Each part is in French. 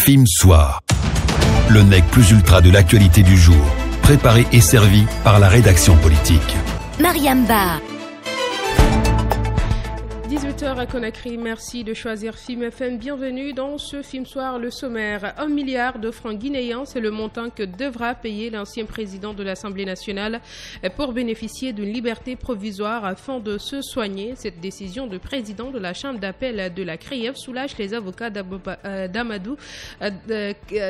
Film Soir. Le nec plus ultra de l'actualité du jour. Préparé et servi par la rédaction politique. Mariam Ba. 18h à Conakry, merci de choisir Film FM. Bienvenue dans ce Film Soir, le sommaire. 1 milliard de francs guinéens, c'est le montant que devra payer l'ancien président de l'Assemblée nationale pour bénéficier d'une liberté provisoire afin de se soigner. Cette décision du président de la chambre d'appel de la CRIEF soulage les avocats d'Amadou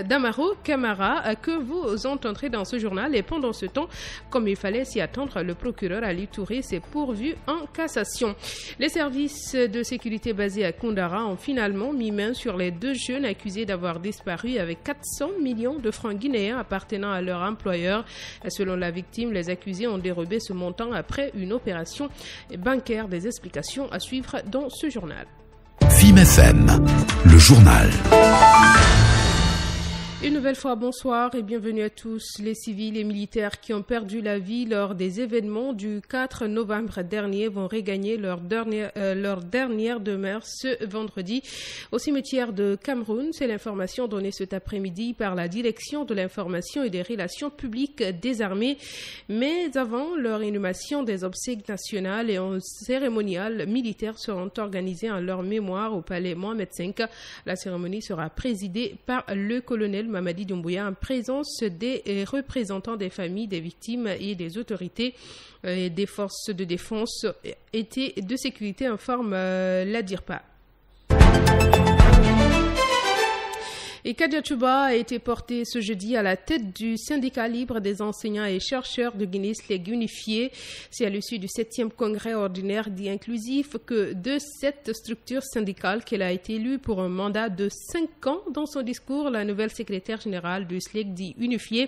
Damaro Camara que vous entendrez dans ce journal. Et pendant ce temps, comme il fallait s'y attendre, le procureur Ali Touré s'est pourvu en cassation. Les services de sécurité basés à Koundara ont finalement mis main sur les 2 jeunes accusés d'avoir disparu avec 400 millions de francs guinéens appartenant à leur employeur. Selon la victime, les accusés ont dérobé ce montant après une opération bancaire. Des explications à suivre dans ce journal. Film FM, le journal. Une nouvelle fois, bonsoir et bienvenue à tous. Les civils et militaires qui ont perdu la vie lors des événements du 4 novembre dernier vont regagner leur dernière demeure ce vendredi au cimetière de Cameroun. C'est l'information donnée cet après-midi par la direction de l'information et des relations publiques des armées. Mais avant leur inhumation, des obsèques nationales et un cérémonial militaire seront organisés en leur mémoire au palais Mohamed V. La cérémonie sera présidée par le colonel Mamadi Doumbouya en présence des représentants des familles des victimes et des autorités des forces de défense et de sécurité, informe la DIRPA. Et Kadia Touba a été porté ce jeudi à la tête du syndicat libre des enseignants et chercheurs de Guinness-League unifié. C'est à l'issue du 7e congrès ordinaire dit inclusif que de cette structure syndicale qu'elle a été élue pour un mandat de 5 ans. Dans son discours, la nouvelle secrétaire générale du SLEG dit unifié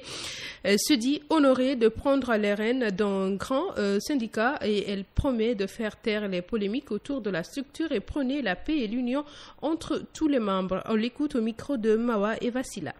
se dit honorée de prendre les rênes d'un grand syndicat et elle promet de faire taire les polémiques autour de la structure et prôner la paix et l'union entre tous les membres. On l'écoute au micro de Mawa et Vassila.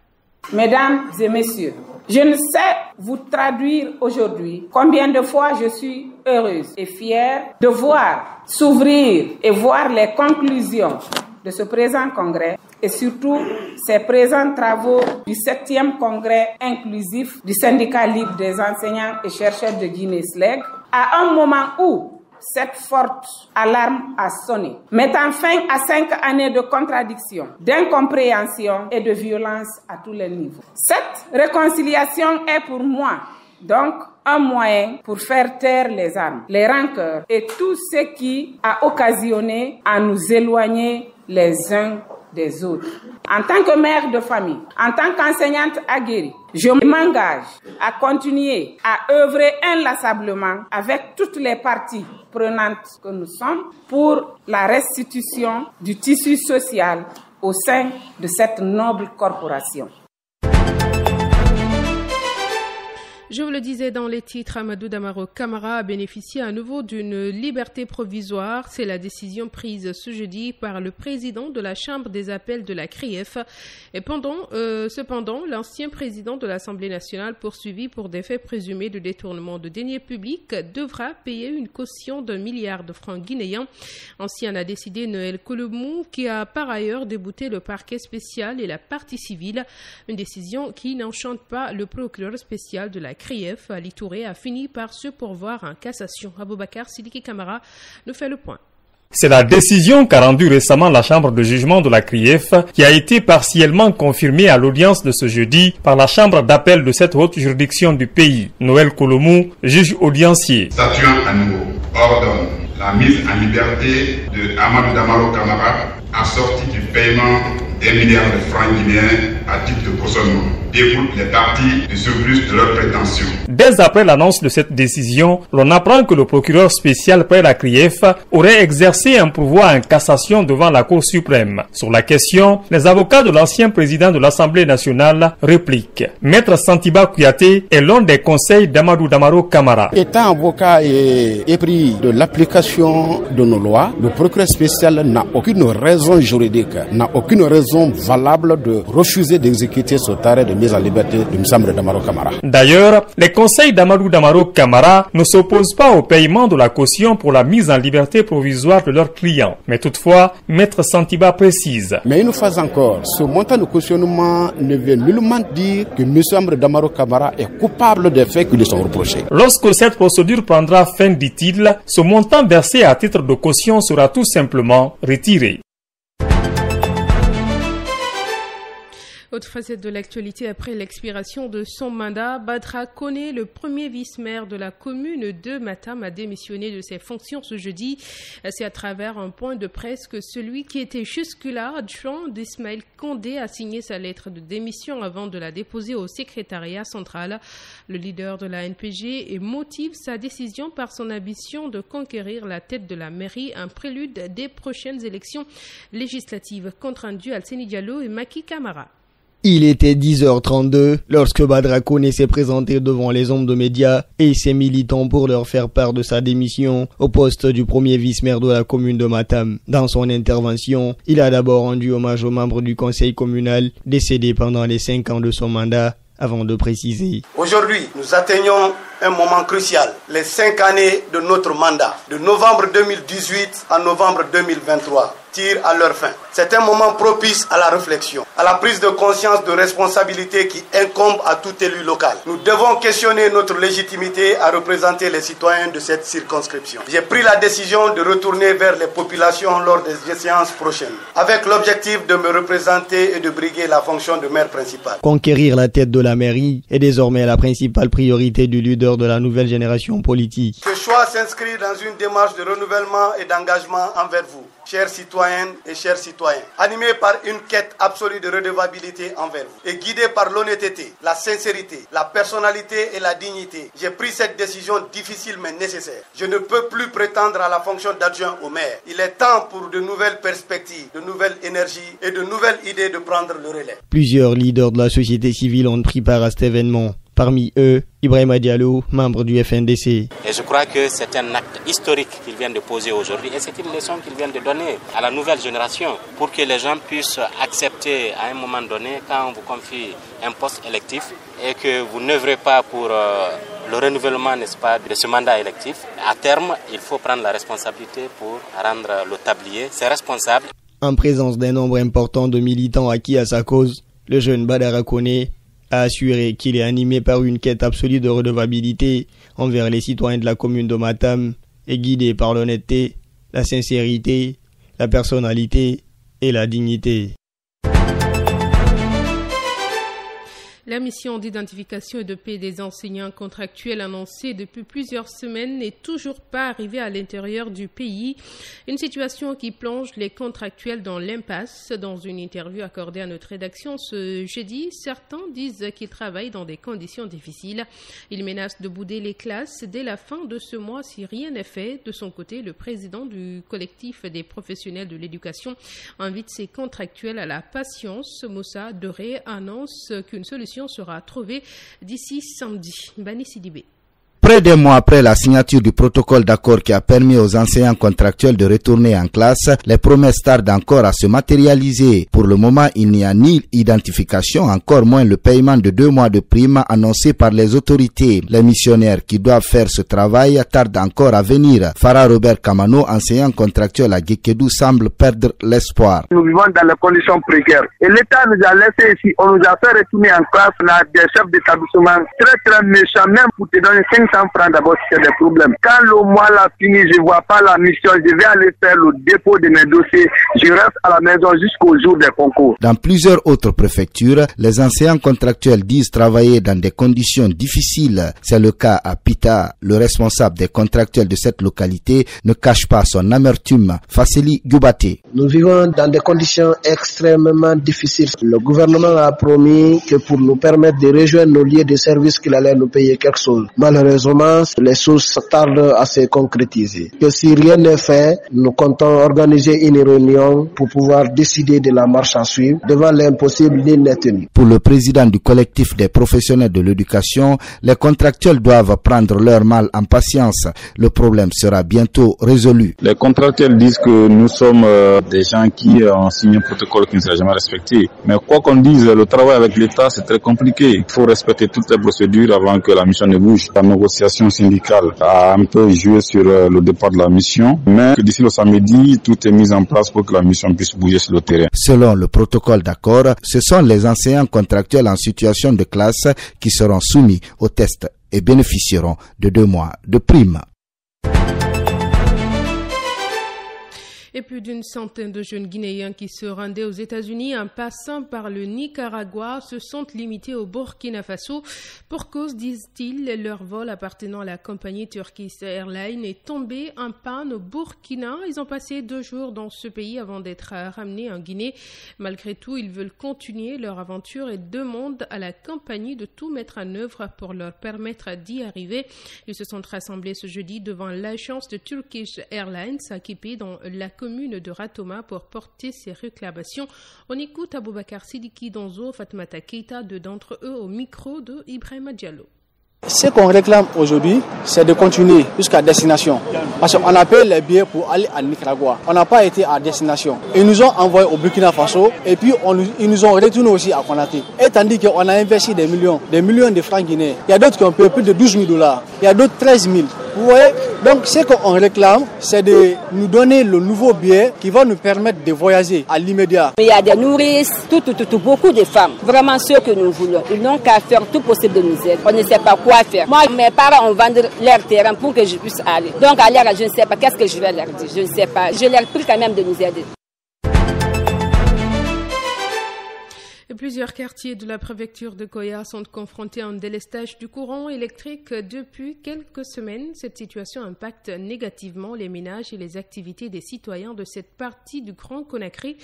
Mesdames et messieurs, je ne sais vous traduire aujourd'hui combien de fois je suis heureuse et fière de voir s'ouvrir et voir les conclusions de ce présent congrès et surtout ces présents travaux du 7e congrès inclusif du syndicat libre des enseignants et chercheurs de Guinness-League à un moment où cette forte alarme a sonné, mettant fin à 5 années de contradiction, d'incompréhension et de violence à tous les niveaux. Cette réconciliation est pour moi donc un moyen pour faire taire les armes, les rancœurs et tout ce qui a occasionné à nous éloigner les uns des autres. En tant que mère de famille, en tant qu'enseignante aguerrie, je m'engage à continuer à œuvrer inlassablement avec toutes les parties prenantes que nous sommes pour la restitution du tissu social au sein de cette noble corporation. Je vous le disais dans les titres, Amadou Damaro Camara a bénéficié à nouveau d'une liberté provisoire. C'est la décision prise ce jeudi par le président de la Chambre des appels de la CRIEF. Et cependant, l'ancien président de l'Assemblée nationale poursuivi pour des faits présumés de détournement de deniers publics devra payer une caution d'1 milliard de francs guinéens. Ainsi en a décidé Noël Colomou, qui a par ailleurs débouté le parquet spécial et la partie civile. Une décision qui n'enchante pas le procureur spécial de la CRIEF, Ali Touré, a fini par se pourvoir en cassation. Aboubacar Sidiki Camara nous fait le point. C'est la décision qu'a rendue récemment la chambre de jugement de la CRIEF qui a été partiellement confirmée à l'audience de ce jeudi par la chambre d'appel de cette haute juridiction du pays. Noël Colomou, juge audiencier. Statuant à nouveau, ordonne la mise en liberté de Amadou Damaro Camara assorti du paiement d'1 milliard de francs guinéens à titre de cautionnement. Écoute les parties du surplus de leurs prétentions. Dès après l'annonce de cette décision, l'on apprend que le procureur spécial près la CRIEF aurait exercé un pourvoi en cassation devant la Cour suprême. Sur la question, les avocats de l'ancien président de l'Assemblée nationale répliquent. Maître Santiba Kouyaté est l'un des conseils d'Amadou Damaro Camara. Étant avocat et épris de l'application de nos lois, le procureur spécial n'a aucune raison juridique, n'a aucune raison valable de refuser d'exécuter cet arrêt de mise en liberté de M. Damaro Camara. D'ailleurs, les conseils d'Amadou Damaro Camara ne s'opposent pas au paiement de la caution pour la mise en liberté provisoire de leurs clients. Mais toutefois, Maître Santiba précise. Mais une fois encore, ce montant de cautionnement ne veut nullement dire que M. Damaro Camara est coupable des faits qui lui sont reprochés. Lorsque cette procédure prendra fin, dit-il, ce montant versé à titre de caution sera tout simplement retiré. Autre facette de l'actualité, après l'expiration de son mandat, Badra Koné, le premier vice-maire de la commune de Matam, a démissionné de ses fonctions ce jeudi. C'est à travers un point de presse que celui qui était jusque-là adjoint d'Ismaël Condé a signé sa lettre de démission avant de la déposer au secrétariat central. Le leader de la NPG motive sa décision par son ambition de conquérir la tête de la mairie, un prélude des prochaines élections législatives. Compte rendu Alseni Diallo et Maki Camara. Il était 10h32 lorsque Badra Koné s'est présenté devant les hommes de médias et ses militants pour leur faire part de sa démission au poste du premier vice-maire de la commune de Matam. Dans son intervention, il a d'abord rendu hommage aux membres du conseil communal décédés pendant les 5 ans de son mandat avant de préciser. Aujourd'hui, nous atteignons un moment crucial, les 5 années de notre mandat, de novembre 2018 à novembre 2023. Tirent à leur fin. C'est un moment propice à la réflexion, à la prise de conscience de responsabilité qui incombe à tout élu local. Nous devons questionner notre légitimité à représenter les citoyens de cette circonscription. J'ai pris la décision de retourner vers les populations lors des échéances prochaines, avec l'objectif de me représenter et de briguer la fonction de maire principal. Conquérir la tête de la mairie est désormais la principale priorité du leader de la nouvelle génération politique. Ce choix s'inscrit dans une démarche de renouvellement et d'engagement envers vous, chers citoyennes et chers citoyens, animés par une quête absolue de redevabilité envers vous et guidés par l'honnêteté, la sincérité, la personnalité et la dignité. J'ai pris cette décision difficile mais nécessaire. Je ne peux plus prétendre à la fonction d'adjoint au maire. Il est temps pour de nouvelles perspectives, de nouvelles énergies et de nouvelles idées de prendre le relais. Plusieurs leaders de la société civile ont pris part à cet événement. Parmi eux, Ibrahima Diallo, membre du FNDC. Et je crois que c'est un acte historique qu'ils viennent de poser aujourd'hui et c'est une leçon qu'ils viennent de donner à la nouvelle génération pour que les gens puissent accepter à un moment donné, quand on vous confie un poste électif et que vous n'œuvrez pas pour le renouvellement, n'est-ce pas, de ce mandat électif. À terme, il faut prendre la responsabilité pour rendre le tablier. C'est responsable. En présence d'un nombre important de militants acquis à sa cause, le jeune Badara Koné a assuré qu'il est animé par une quête absolue de redevabilité envers les citoyens de la commune de Matam et guidé par l'honnêteté, la sincérité, la personnalité et la dignité. La mission d'identification et de paie des enseignants contractuels annoncée depuis plusieurs semaines n'est toujours pas arrivée à l'intérieur du pays. Une situation qui plonge les contractuels dans l'impasse. Dans une interview accordée à notre rédaction ce jeudi, certains disent qu'ils travaillent dans des conditions difficiles. Ils menacent de bouder les classes dès la fin de ce mois si rien n'est fait. De son côté, le président du collectif des professionnels de l'éducation invite ses contractuels à la patience. Moussa Doré annonce qu'une solution sera trouvée d'ici samedi. Bani Sidibé. Près d'un mois après la signature du protocole d'accord qui a permis aux enseignants contractuels de retourner en classe, les promesses tardent encore à se matérialiser. Pour le moment, il n'y a ni identification, encore moins le paiement de 2 mois de prime annoncé par les autorités. Les missionnaires qui doivent faire ce travail tardent encore à venir. Farah Robert Kamano, enseignant contractuel à Guékédou, semble perdre l'espoir. Nous vivons dans les conditions précaires. Et l'État nous a laissé ici, on nous a fait retourner en classe. On a des chefs d'établissement très méchants, même pour te donner 500 francs d'abord, c'est des problèmes. Quand le mois l'a fini, je ne vois pas la mission, je vais aller faire le dépôt de mes dossiers. Je reste à la maison jusqu'au jour des concours. Dans plusieurs autres préfectures, les enseignants contractuels disent travailler dans des conditions difficiles. C'est le cas à Pita. Le responsable des contractuels de cette localité ne cache pas son amertume. Fassili Goubaté. Nous vivons dans des conditions extrêmement difficiles. Le gouvernement a promis que pour nous permettre de rejoindre nos lieux de service, qu'il allait nous payer quelque chose. Malheureusement, dédommagement, les choses tardent à se concrétiser. Que si rien n'est fait, nous comptons organiser une réunion pour pouvoir décider de la marche à suivre. Devant l'impossible, nul n'est tenu. Pour le président du collectif des professionnels de l'éducation, les contractuels doivent prendre leur mal en patience. Le problème sera bientôt résolu. Les contractuels disent que nous sommes des gens qui ont signé un protocole qui ne sera jamais respecté. Mais quoi qu'on dise, le travail avec l'État, c'est très compliqué. Il faut respecter toutes les procédures avant que la mission ne bouge. La négociation syndicale a un peu joué sur le départ de la mission, mais d'ici le samedi, tout est mis en place pour que la mission puisse bouger sur le terrain. Selon le protocole d'accord, ce sont les enseignants contractuels en situation de classe qui seront soumis au test et bénéficieront de 2 mois de prime. Et plus d'une centaine de jeunes Guinéens qui se rendaient aux États-Unis en passant par le Nicaragua se sont limités au Burkina Faso pour cause, disent-ils, leur vol appartenant à la compagnie Turkish Airlines est tombé en panne au Burkina. Ils ont passé 2 jours dans ce pays avant d'être ramenés en Guinée. Malgré tout, ils veulent continuer leur aventure et demandent à la compagnie de tout mettre en œuvre pour leur permettre d'y arriver. Ils se sont rassemblés ce jeudi devant l'agence de Turkish Airlines équipée dans la commune de Ratoma pour porter ses réclamations. On écoute Aboubakar Sidiki Donzo, Fatmata Keita, 2 d'entre eux au micro de Ibrahima Diallo. Ce qu'on réclame aujourd'hui, c'est de continuer jusqu'à destination. Parce qu'on a payé les billets pour aller à Nicaragua. On n'a pas été à destination. Ils nous ont envoyés au Burkina Faso et puis ils nous ont retourné aussi à Conakry. Et tandis qu'on a investi des millions de francs guinéens. Il y a d'autres qui ont payé plus de 12 000 $. Il y a d'autres 13 000. Vous voyez? Donc ce qu'on réclame, c'est de nous donner le nouveau billet qui va nous permettre de voyager à l'immédiat. Il y a des nourrices, beaucoup de femmes. Vraiment ceux que nous voulons. Ils n'ont qu'à faire tout possible de nous aider. On ne sait pas quoi faire. Moi, mes parents ont vendu leur terrain pour que je puisse aller. Donc à l'air, je ne sais pas qu'est-ce que je vais leur dire. Je ne sais pas. Je leur prie quand même de nous aider. Plusieurs quartiers de la préfecture de Koya sont confrontés à un délestage du courant électrique depuis quelques semaines. Cette situation impacte négativement les ménages et les activités des citoyens de cette partie du Grand Conakry.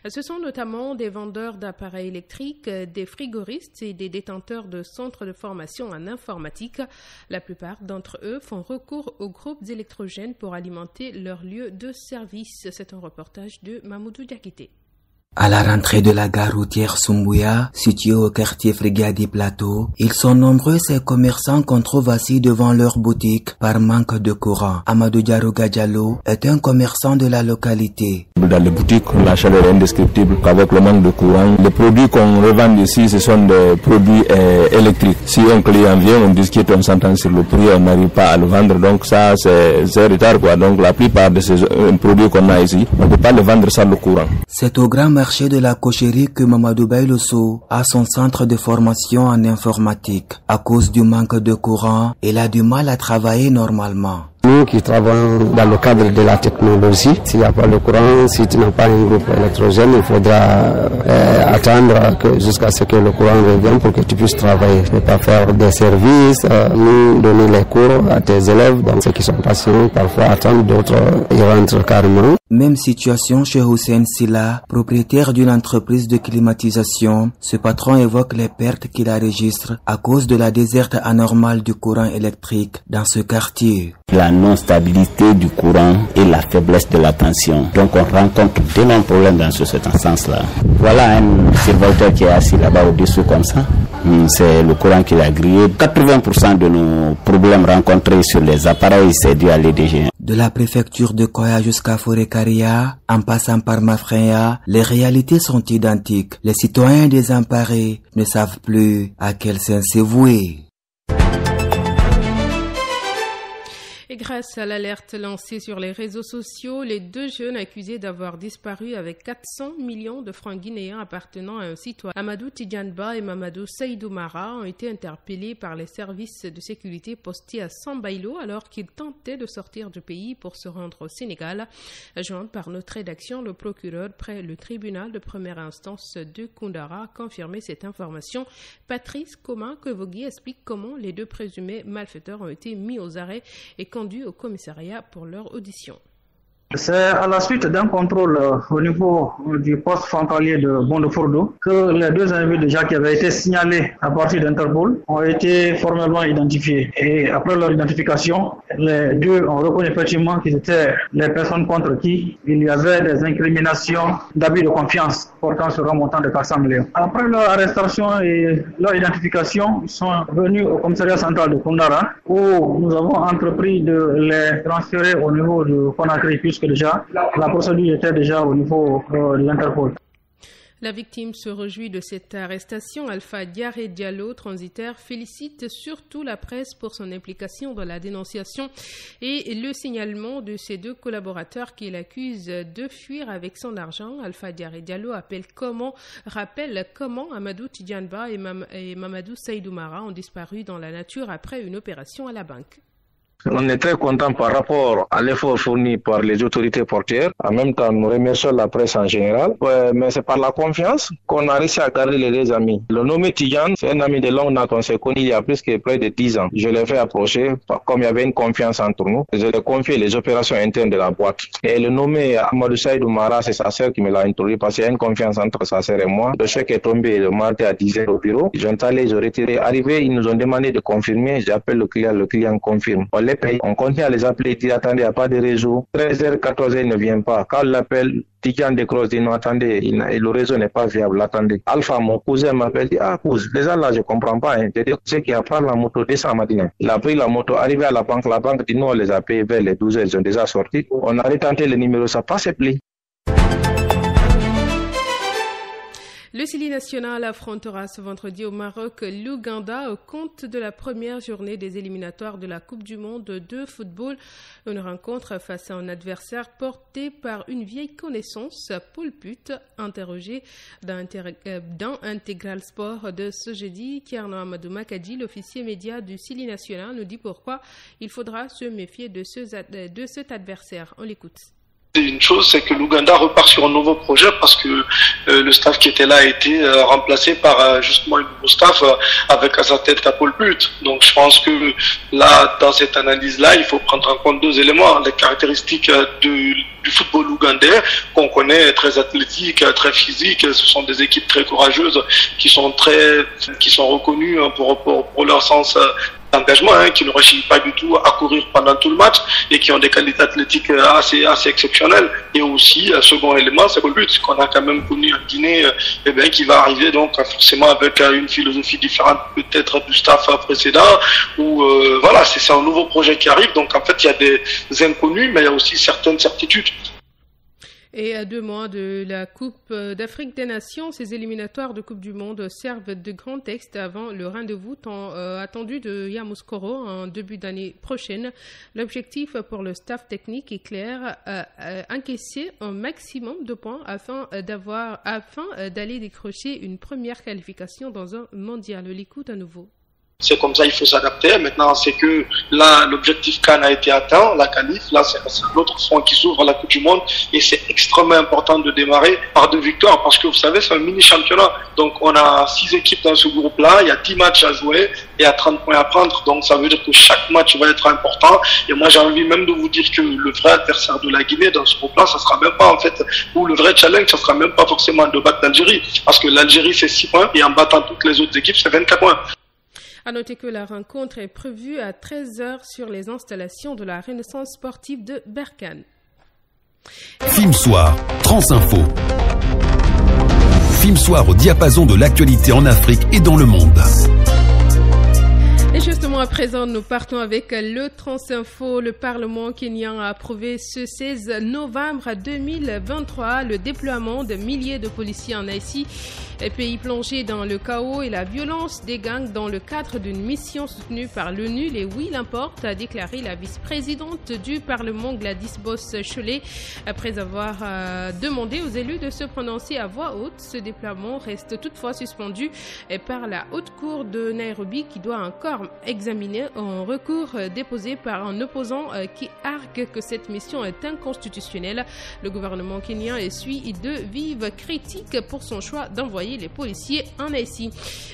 Ce sont notamment des vendeurs d'appareils électriques, des frigoristes et des détenteurs de centres de formation en informatique. La plupart d'entre eux font recours aux groupes électrogènes pour alimenter leur lieu de service. C'est un reportage de Mamoudou Diakité. À la rentrée de la gare routière Sumbouya, située au quartier Frigadi Plateau, ils sont nombreux ces commerçants qu'on trouve assis devant leur boutique par manque de courant. Amadou Diarouga Diallo est un commerçant de la localité. Dans les boutiques, la chaleur est indescriptible. Avec le manque de courant, les produits qu'on revend ici, ce sont des produits électriques. Si un client vient, on discute, on s'entend sur le prix, on n'arrive pas à le vendre. Donc ça, c'est retard, quoi. Donc la plupart de ces produits qu'on a ici, on ne peut pas les vendre sans le courant. C'est au grand marché de la cocherie que Mamadou Baylosso a son centre de formation en informatique. À cause du manque de courant, il a du mal à travailler normalement. Nous qui travaillons dans le cadre de la technologie, s'il n'y a pas de courant, si tu n'as pas un groupe électrogène, il faudra attendre jusqu'à ce que le courant revienne pour que tu puisses travailler. Ne pas faire des services, nous donner les cours à tes élèves, donc ceux qui sont patients, parfois attendent, d'autres y rentrent carrément. Même situation chez Hussein Silla, propriétaire d'une entreprise de climatisation. Ce patron évoque les pertes qu'il enregistre à cause de la déserte anormale du courant électrique dans ce quartier. La non-stabilité du courant et la faiblesse de la tension. Donc on rencontre d'énormes problèmes dans ce sens-là. Voilà un survolteur qui est assis là-bas au-dessous comme ça. C'est le courant qui l'a grillé. 80% de nos problèmes rencontrés sur les appareils, c'est dû à l'EDG. De la préfecture de Koya jusqu'à Forêt-Caria, en passant par Mafreya, les réalités sont identiques. Les citoyens désemparés ne savent plus à quel sens se vouer. Et grâce à l'alerte lancée sur les réseaux sociaux, les 2 jeunes accusés d'avoir disparu avec 400 millions de francs guinéens appartenant à un citoyen, Amadou Tidjanba et Mamadou Saïdoumara, ont été interpellés par les services de sécurité postés à Sambailo alors qu'ils tentaient de sortir du pays pour se rendre au Sénégal. Joint par notre rédaction, le procureur près le tribunal de première instance de Koundara a confirmé cette information. Patrice Koma-Kevogui explique comment les 2 présumés malfaiteurs ont été mis aux arrêts et conduits au commissariat pour leur audition. C'est à la suite d'un contrôle au niveau du poste frontalier de Bondofourdo que les deux individus déjà qui avaient été signalés à partir d'Interpol ont été formellement identifiés. Et après leur identification, les deux ont reconnu effectivement qu'ils étaient les personnes contre qui il y avait des incriminations d'abus de confiance portant sur un montant de 400 millions. Après leur arrestation et leur identification, ils sont venus au commissariat central de Koundara où nous avons entrepris de les transférer au niveau de Conakry puisque déjà la procédure était déjà au niveau de l'Interpol. La victime se réjouit de cette arrestation. Alpha Diaré Diallo, transitaire, félicite surtout la presse pour son implication dans la dénonciation et le signalement de ses deux collaborateurs qui l'accusent de fuir avec son argent. Alpha Diaré Diallo rappelle comment Amadou Tidjanba et Mamadou Saïdoumara ont disparu dans la nature après une opération à la banque. On est très content par rapport à l'effort fourni par les autorités portières. En même temps, nous remercions la presse en général. Mais c'est par la confiance qu'on a réussi à garder les deux amis. Le nommé Tidjan, c'est un ami de longue date. On s'est connu il y a plus que près de 10 ans. Je l'ai fait approcher, comme il y avait une confiance entre nous. Je lui ai confié les opérations internes de la boîte. Et le nommé Amadou Saïdoumara, c'est sa sœur qui me l'a introduit parce qu'il y a une confiance entre sa sœur et moi. Le chèque est tombé le mardi à 10h au bureau. Ils ont allé, ils ont retiré. Arrivé, ils nous ont demandé de confirmer. J'appelle le client confirme. On continue à les appeler, il dit attendez, il n'y a pas de réseau. 13h, 14h, il ne vient pas. Quand on l'appelle, Tidjan décroche, dit non, attendez, le réseau n'est pas viable, attendez. Alpha, mon cousin m'appelle, dit cousin, les gens là, je ne comprends pas. Je dis, c'est qui a pris la moto, descend matin. Il a pris la moto, arrivé à la banque dit non, on les a payés vers les 12h, ils ont déjà sorti. On a retenté le numéro, ça passe plus. Le Sili national affrontera ce vendredi au Maroc l'Ouganda au compte de la première journée des éliminatoires de la Coupe du Monde de football. Une rencontre face à un adversaire porté par une vieille connaissance, Paul Put, interrogé dans Intégral Sport de ce jeudi. Kierno Amadou Makadji, l'officier média du Sili national, nous dit pourquoi il faudra se méfier de cet adversaire. On l'écoute. Une chose, c'est que l'Ouganda repart sur un nouveau projet parce que le staff qui était là a été remplacé par justement un nouveau staff avec à sa tête Paul Put. Donc je pense que là, dans cette analyse-là, il faut prendre en compte deux éléments. Les caractéristiques du football ougandais qu'on connaît, très athlétique, très physique. Ce sont des équipes très courageuses qui sont reconnues pour leur sens d'engagement, qui ne rechignent pas du tout à courir pendant tout le match et qui ont des qualités athlétiques assez exceptionnelles. Et aussi, second élément, c'est le but qu'on a quand même connu en Guinée, qui va arriver donc forcément avec une philosophie différente peut-être du staff précédent. Ou voilà, c'est un nouveau projet qui arrive. Donc en fait, il y a des inconnus, mais il y a aussi certaines certitudes. Et à 2 mois de la Coupe d'Afrique des Nations, ces éliminatoires de Coupe du Monde servent de grand texte avant le rendez-vous attendu de Yamoussoukro en début d'année prochaine. L'objectif pour le staff technique est clair, encaisser un maximum de points afin d'aller décrocher une première qualification dans un mondial. On l'écoute à nouveau. C'est comme ça, il faut s'adapter. Maintenant, c'est que là, l'objectif CAN a été atteint, la qualif. Là, c'est l'autre front qui s'ouvre à la Coupe du Monde. Et c'est extrêmement important de démarrer par 2 victoires parce que vous savez, c'est un mini-championnat. Donc, on a 6 équipes dans ce groupe-là. Il y a 10 matchs à jouer et à 30 points à prendre. Donc, ça veut dire que chaque match va être important. Et moi, j'ai envie même de vous dire que le vrai adversaire de la Guinée dans ce groupe-là, ça sera même pas en fait, ou le vrai challenge, ça sera même pas forcément de battre l'Algérie. Parce que l'Algérie, c'est 6 points et en battant toutes les autres équipes, c'est 24 points. À noter que la rencontre est prévue à 13h sur les installations de la Renaissance sportive de Berkane. Film Soir, Transinfo. Film Soir au diapason de l'actualité en Afrique et dans le monde. Et justement, à présent, nous partons avec le Transinfo. Le Parlement kenyan a approuvé ce 16 novembre 2023 le déploiement de milliers de policiers en Haïti, pays plongé dans le chaos et la violence des gangs dans le cadre d'une mission soutenue par l'ONU. Les oui l'importe, a déclaré la vice-présidente du Parlement Gladys Boss-Cholet. Après avoir demandé aux élus de se prononcer à voix haute, ce déploiement reste toutefois suspendu par la Haute Cour de Nairobi qui doit encore examiner un recours déposé par un opposant qui argue que cette mission est inconstitutionnelle. Le gouvernement kenyan essuie de vives critiques pour son choix d'envoyer les policiers en Haïti.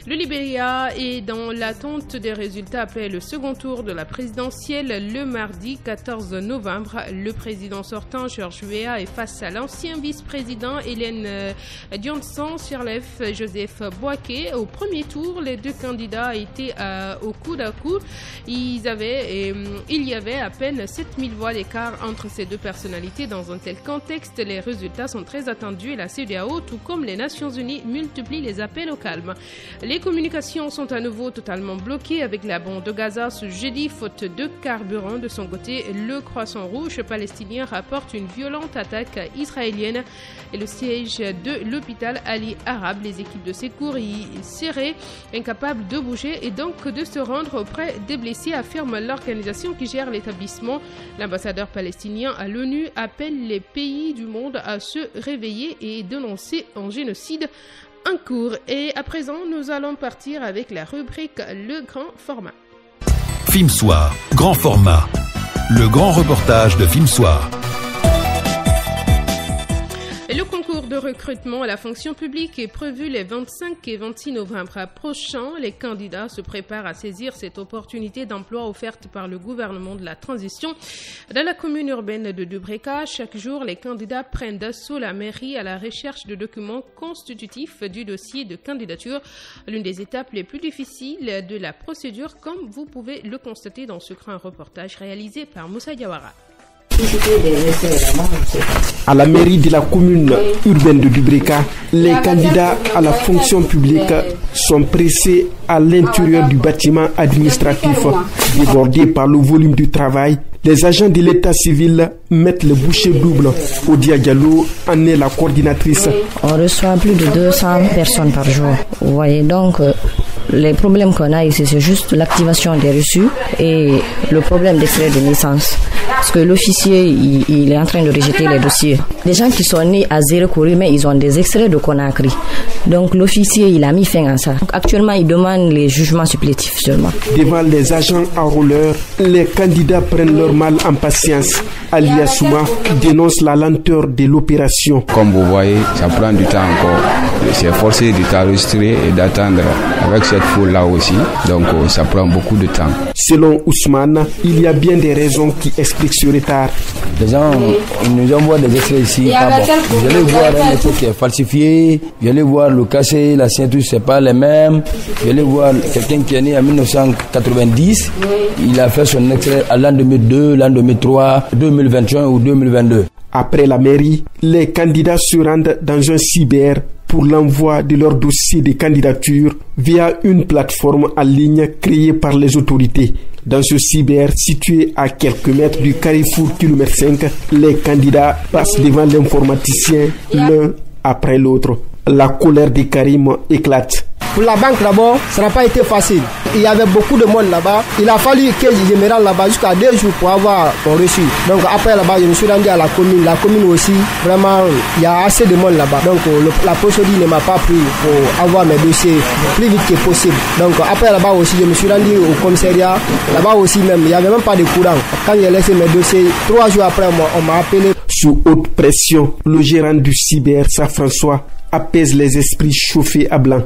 Le Libéria est dans l'attente des résultats après le second tour de la présidentielle le mardi 14 novembre. Le président sortant, George Weah, est face à l'ancien vice-président Hélène Johnson Sirleaf Joseph Boaké. Au premier tour, les deux candidats étaient au coude à coude. Il y avait à peine 7000 voix d'écart entre ces deux personnalités. Dans un tel contexte, les résultats sont très attendus et la CEDEAO, tout comme les Nations Unies, multiplient les appels au calme. Les communications sont à nouveau totalement bloquées avec la bande de Gaza ce jeudi, faute de carburant. De son côté, le Croissant Rouge palestinien rapporte une violente attaque israélienne et le siège de l'hôpital Ali Arab. Les équipes de secours y seraient incapables de bouger et donc de se rendre auprès des blessés, affirme l'organisation qui gère l'établissement. L'ambassadeur palestinien à l'ONU appelle les pays du monde à se réveiller et dénoncer un génocide en cours. Et à présent, nous allons partir avec la rubrique Le Grand Format. Film Soir, Grand Format. Le grand reportage de Film Soir. Le concours de recrutement à la fonction publique est prévu les 25 et 26 novembre prochains. Les candidats se préparent à saisir cette opportunité d'emploi offerte par le gouvernement de la transition. Dans la commune urbaine de Dubreka, chaque jour, les candidats prennent d'assaut la mairie à la recherche de documents constitutifs du dossier de candidature. L'une des étapes les plus difficiles de la procédure, comme vous pouvez le constater dans ce grand reportage réalisé par Moussa Diawara. À la mairie de la commune urbaine de Dubreka, les candidats à la fonction publique sont pressés à l'intérieur du bâtiment administratif. Débordés par le volume du travail, les agents de l'état civil mettent le bouchée double. Odia Diallo en est la coordinatrice. On reçoit plus de 200 personnes par jour. Vous voyez donc, les problèmes qu'on a ici, c'est juste l'activation des reçus et le problème d'extrait de naissance. Parce que l'officier, il est en train de rejeter les dossiers. Les gens qui sont nés à Zéro-Kouri, mais ils ont des extraits de Conakry. Donc l'officier, il a mis fin à ça. Donc, actuellement, il demande les jugements supplétifs seulement. Devant les agents enrôleurs, les candidats prennent leur mal en patience. Ali Assouma dénonce la lenteur de l'opération. Comme vous voyez, ça prend du temps encore. C'est forcé de t'enregistrer et d'attendre avec cette foule-là aussi. Donc ça prend beaucoup de temps. Selon Ousmane, il y a bien des raisons qui expliquent ce retard. Les gens ils nous envoient des extraits ici. Vous allez voir un extrait qui est falsifié. Vous allez voir le cachet, la signature, c'est pas les mêmes. Vous allez voir quelqu'un qui est né en 1990. Il a fait son extrait à l'an 2002, l'an 2003, 2021 ou 2022. Après la mairie, les candidats se rendent dans un cyber pour l'envoi de leur dossier de candidature via une plateforme en ligne créée par les autorités. Dans ce cyber situé à quelques mètres du carrefour kilomètre 5, les candidats passent devant l'informaticien l'un après l'autre. La colère de Karim éclate. Pour la banque d'abord, ça n'a pas été facile. Il y avait beaucoup de monde là-bas. Il a fallu que je me rende là-bas jusqu'à 2 jours pour avoir mon reçu. Donc après là-bas, je me suis rendu à la commune. La commune aussi, vraiment, il y a assez de monde là-bas. Donc la procédure ne m'a pas pris pour avoir mes dossiers plus vite que possible. Donc après là-bas aussi, je me suis rendu au commissariat. Là-bas aussi même, il n'y avait même pas de courant. Quand j'ai laissé mes dossiers, 3 jours après, on m'a appelé. Sous haute pression, le gérant du cyber, François, apaise les esprits chauffés à blanc.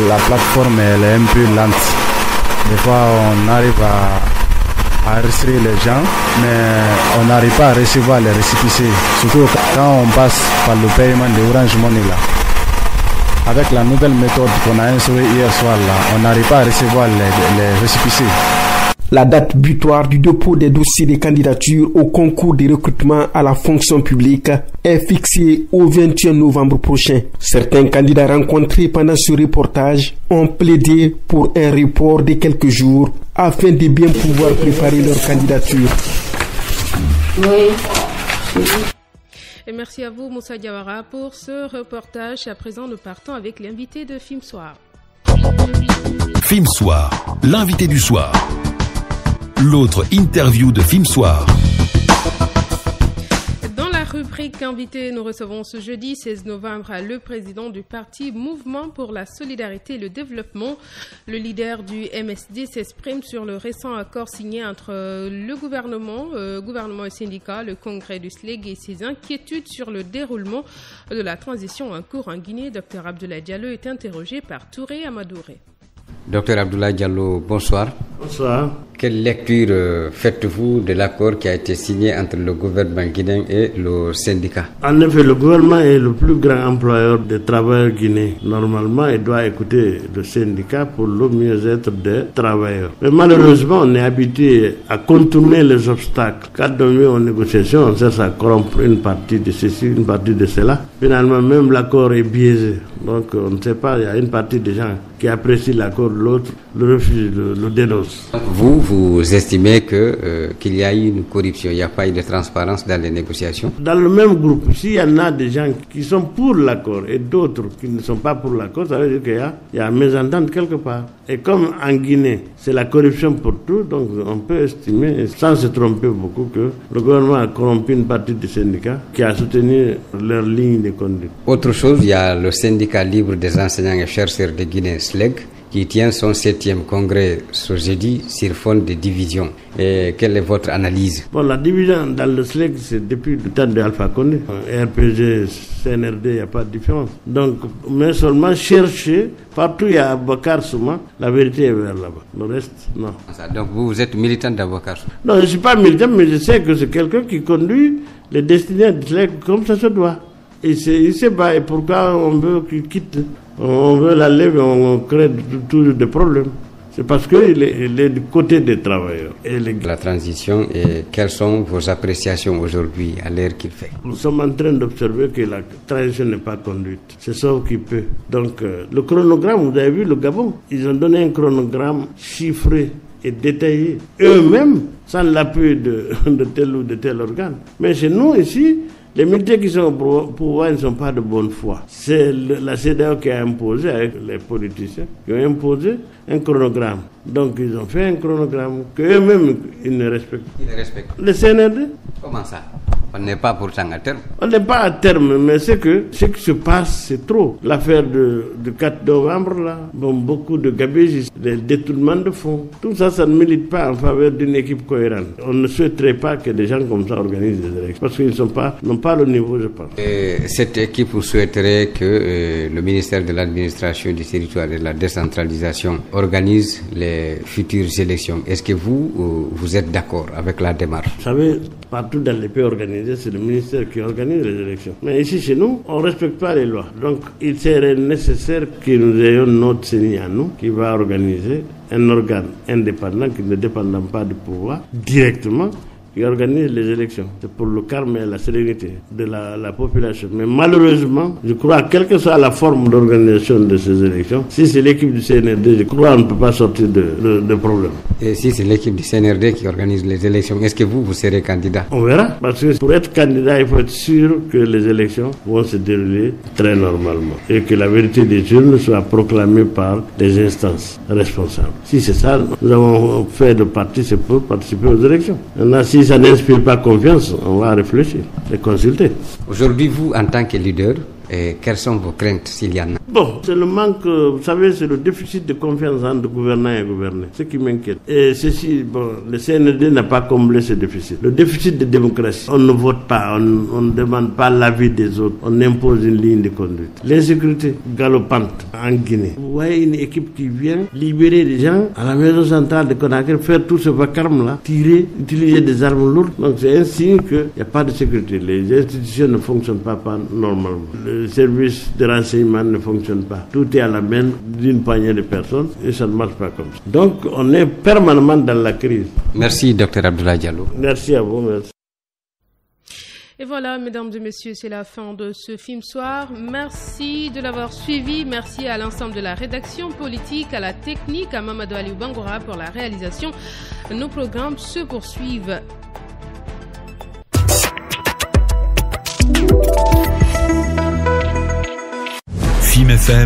La plateforme elle est un peu lente. Des fois on arrive à enregistrer les gens, mais on n'arrive pas à recevoir les récépissés. Surtout quand on passe par le paiement de Orange Money là. Avec la nouvelle méthode qu'on a instaurée hier soir là, on n'arrive pas à recevoir les récépissés. La date butoir du dépôt des dossiers de candidature au concours de recrutement à la fonction publique est fixée au 21 novembre prochain. Certains candidats rencontrés pendant ce reportage ont plaidé pour un report de quelques jours afin de bien pouvoir préparer leur candidature. Et merci à vous, Moussa Diawara, pour ce reportage. À présent, nous partons avec l'invité de Film Soir. Film Soir, l'invité du soir. L'autre interview de Film Soir. Rubrique invité, nous recevons ce jeudi 16 novembre le président du parti Mouvement pour la solidarité et le développement. Le leader du MSD s'exprime sur le récent accord signé entre le gouvernement et syndicats, le congrès du SLEG et ses inquiétudes sur le déroulement de la transition en cours en Guinée. Dr Abdoulaye Diallo est interrogé par Touré Amadouré. Docteur Abdoulaye Diallo, bonsoir. Bonsoir. Quelle lecture faites-vous de l'accord qui a été signé entre le gouvernement guinéen et le syndicat? En effet, le gouvernement est le plus grand employeur des travailleurs guinéens. Normalement, il doit écouter le syndicat pour le mieux-être des travailleurs. Mais malheureusement, on est habitué à contourner les obstacles. Quand on vient en négociation, on cherche à corrompre une partie de ceci, une partie de cela. Finalement, même l'accord est biaisé. Donc, on ne sait pas, il y a une partie des gens qui apprécient l'accord, l'autre le refuse, le dénonce. Vous estimez qu'il y a eu une corruption, il n'y a pas eu de transparence dans les négociations? Dans le même groupe, s'il y en a des gens qui sont pour l'accord et d'autres qui ne sont pas pour l'accord, ça veut dire qu'il y a mésentente quelque part. Et comme en Guinée, c'est la corruption pour tout, donc on peut estimer, sans se tromper beaucoup, que le gouvernement a corrompu une partie des syndicats qui a soutenu leur ligne de conduite. Autre chose, il y a le syndicat libre des enseignants et chercheurs de Guinée, SLEG, qui tient son 7e congrès ce jeudi sur fond de division. Et quelle est votre analyse? Bon, la division dans le SLEG, c'est depuis le temps de Alpha Condé. RPG, CNRD, il n'y a pas de différence. Donc, mais seulement chercher, partout il y a Aboubacar Souma, la vérité est vers là-bas. Le reste, non. Donc vous êtes militant d'Aboubacar Souma? Non, je ne suis pas militant, mais je sais que c'est quelqu'un qui conduit les destinées du SLEG comme ça se doit. Et il se bat, et pourquoi on veut qu'il quitte? On veut l'enlever, on crée toujours des problèmes. C'est parce qu'il est du côté des travailleurs. La transition, et quelles sont vos appréciations aujourd'hui à l'ère qu'il fait? Nous sommes en train d'observer que la transition n'est pas conduite. C'est sauf qui peut. Donc, le chronogramme, vous avez vu le Gabon, ils ont donné un chronogramme chiffré et détaillé, eux-mêmes, sans l'appui de tel ou de tel organe. Mais chez nous, ici, les militaires qui sont au pouvoir ne sont pas de bonne foi. C'est la CEDEAO qui a imposé, avec les politiciens, qui ont imposé un chronogramme. Donc ils ont fait un chronogramme qu'eux-mêmes, ils ne respectent pas. Qui ne respectent? Le CNRD. Comment ça? On n'est pas pourtant à terme. On n'est pas à terme, mais c'est que ce qui se passe, c'est trop. L'affaire du 4 novembre, là, bon, beaucoup de gabegies, des détournements de fonds. Tout ça, ça ne milite pas en faveur d'une équipe cohérente. On ne souhaiterait pas que des gens comme ça organisent des élections, parce qu'ils n'ont pas le niveau, je pense. Cette équipe, vous souhaiterait que le ministère de l'administration du territoire et de la décentralisation organise les futures élections. Est-ce que vous êtes d'accord avec la démarche? Vous savez, partout dans les pays organisés, c'est le ministère qui organise les élections. Mais ici, chez nous, on ne respecte pas les lois. Donc, il serait nécessaire que nous ayons notre CENI à nous, qui va organiser un organe indépendant, qui ne dépend pas du pouvoir, directement, qui organise les élections. C'est pour le calme et la sérénité de la population. Mais malheureusement, je crois, quelle que soit la forme d'organisation de ces élections, si c'est l'équipe du CNRD, je crois qu'on ne peut pas sortir de problème. Et si c'est l'équipe du CNRD qui organise les élections, est-ce que vous serez candidat? On verra. Parce que pour être candidat, il faut être sûr que les élections vont se dérouler très normalement. Et que la vérité des urnes soit proclamée par des instances responsables. Si c'est ça, nous avons fait de parti, c'est pour participer aux élections. Maintenant, si ça n'inspire pas confiance, on va réfléchir et consulter. Aujourd'hui, vous, en tant que leader, quelles sont vos craintes s'il y en a? Bon, c'est le manque, vous savez, c'est le déficit de confiance entre gouvernants et gouvernés. Ce qui m'inquiète. Et ceci, bon, le CNRD n'a pas comblé ce déficit. Le déficit de démocratie. On ne vote pas, on ne demande pas l'avis des autres. On impose une ligne de conduite. L'insécurité galopante en Guinée. Vous voyez une équipe qui vient libérer des gens à la maison centrale de Conakry, faire tout ce vacarme-là, tirer, utiliser des armes lourdes. Donc c'est un signe qu'il n'y a pas de sécurité. Les institutions ne fonctionnent pas normalement. Le service de renseignement ne fonctionne pas. Tout est à la main d'une poignée de personnes et ça ne marche pas comme ça. Donc on est permanemment dans la crise. Merci Dr Abdoulaye Diallo. Merci à vous. Merci. Et voilà, mesdames et messieurs, c'est la fin de ce film soir. Merci de l'avoir suivi. Merci à l'ensemble de la rédaction politique, à la technique, à Mamadou Aliou Bangora pour la réalisation. Nos programmes se poursuivent. FIM FM